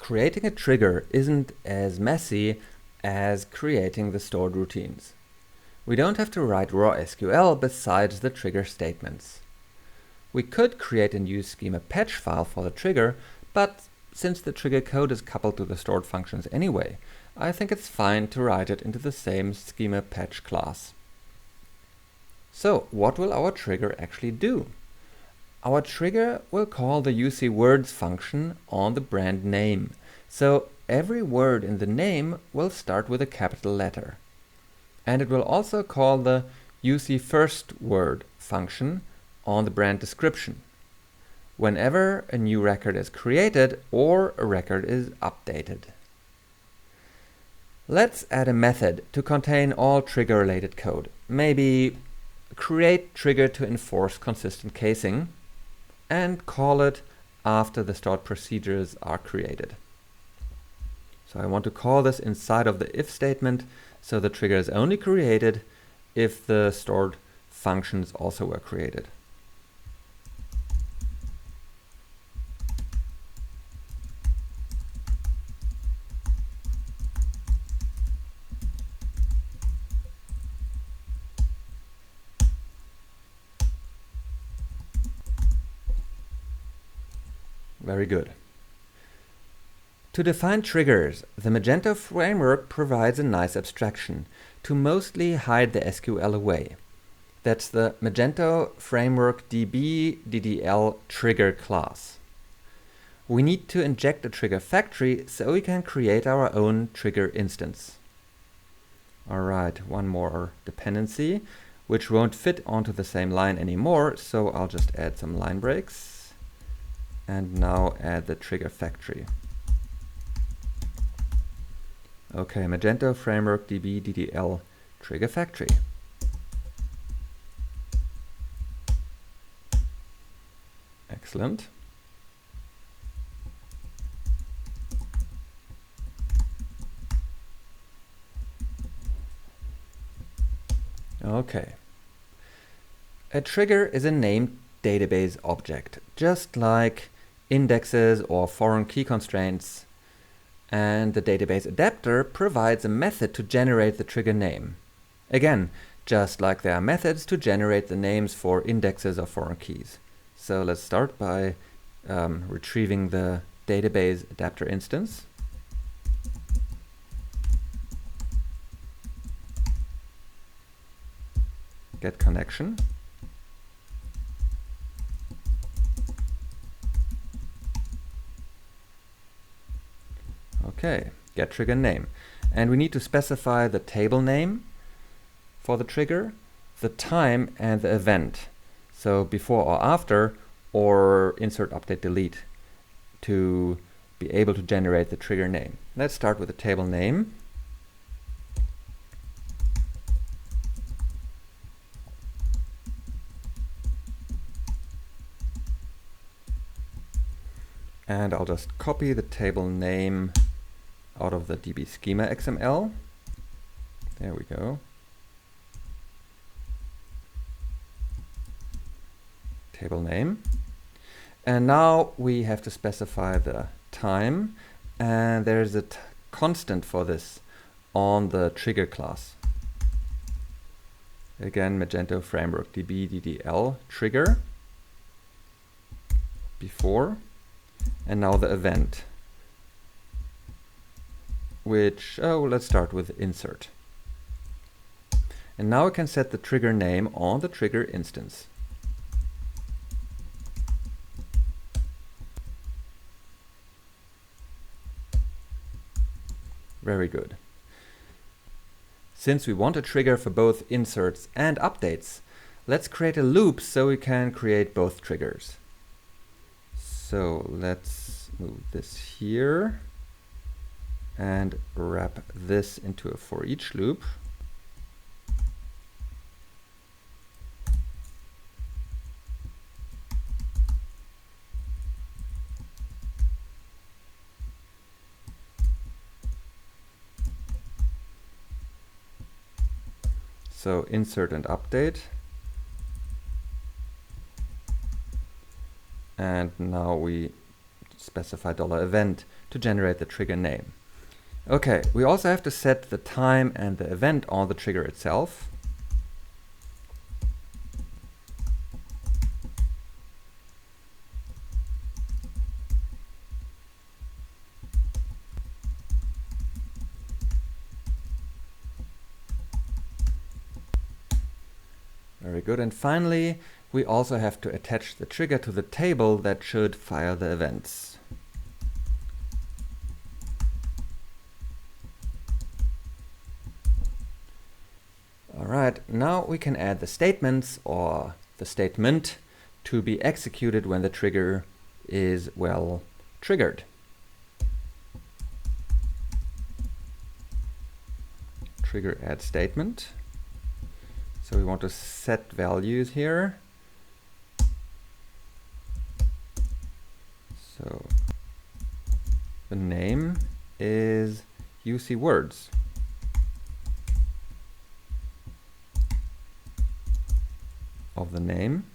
creating a trigger isn't as messy as creating the stored routines. We don't have to write raw SQL besides the trigger statements. We could create a new Schema Patch file for the trigger, but since the trigger code is coupled to the stored functions anyway, I think it's fine to write it into the same Schema Patch class. So, what will our trigger actually do? Our trigger will call the UCWords function on the brand name. So every word in the name will start with a capital letter. And it will also call the UCFirstWord function on the brand description whenever a new record is created or a record is updated. Let's add a method to contain all trigger-related code. Maybe create trigger to enforce consistent casing, and call it after the stored procedures are created. So I want to call this inside of the if statement, so the trigger is only created if the stored functions also were created. Very good. To define triggers, the Magento framework provides a nice abstraction to mostly hide the SQL away. That's the Magento Framework DB DDL trigger class. We need to inject a trigger factory so we can create our own trigger instance. Alright, one more dependency, which won't fit onto the same line anymore, so I'll just add some line breaks. And now add the trigger factory. Okay, Magento Framework DB DDL trigger factory. Excellent. Okay. A trigger is a named database object, just like indexes or foreign key constraints, and the database adapter provides a method to generate the trigger name. Again, just like there are methods to generate the names for indexes or foreign keys. So let's start by retrieving the database adapter instance. Get connection. Okay, get trigger name. And we need to specify the table name for the trigger, the time and the event. So before or after, or insert, update, delete to be able to generate the trigger name. Let's start with the table name. And I'll just copy the table name out of the DB schema XML. There we go. Table name. And now we have to specify the time, and there's a constant for this on the trigger class. Again, Magento Framework DB DDL trigger before, and now the event, which, let's start with insert. And now I can set the trigger name on the trigger instance. Very good. Since we want a trigger for both inserts and updates, let's create a loop so we can create both triggers. So let's move this here and wrap this into a for each loop. So insert and update. And now we specify $event to generate the trigger name. Okay, we also have to set the time and the event on the trigger itself. Very good. And finally, we also have to attach the trigger to the table that should fire the events. Alright, now we can add the statements or the statement to be executed when the trigger is, well, triggered. Trigger add statement. So we want to set values here. So the name is UC words. Of the name.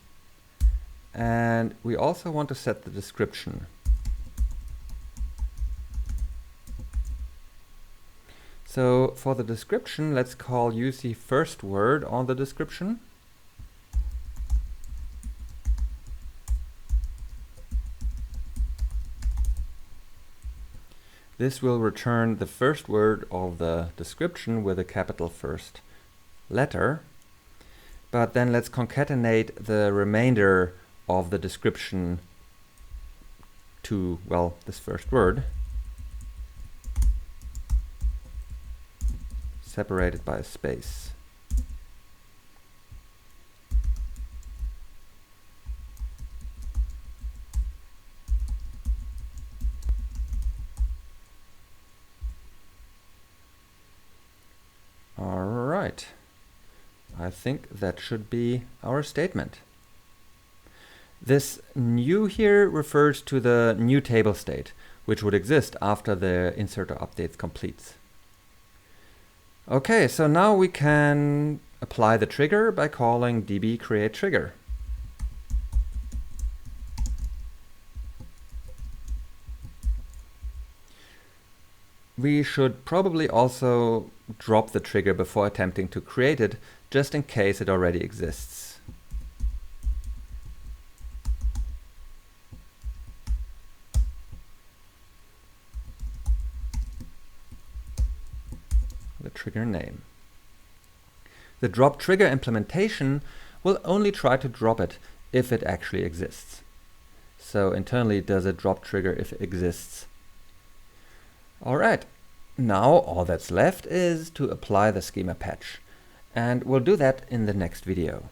And we also want to set the description. So for the description, let's call UC first word on the description. This will return the first word of the description with a capital first letter. But then let's concatenate the remainder of the description to, well, this first word, separated by a space. All right. I think that should be our statement. This new here refers to the new table state, which would exist after the inserter updates completes. Okay, so now we can apply the trigger by calling db create trigger. We should probably also drop the trigger before attempting to create it, just in case it already exists. The trigger name. The drop trigger implementation will only try to drop it if it actually exists. So internally it does a drop trigger if it exists. Alright, now all that's left is to apply the schema patch, and we'll do that in the next video.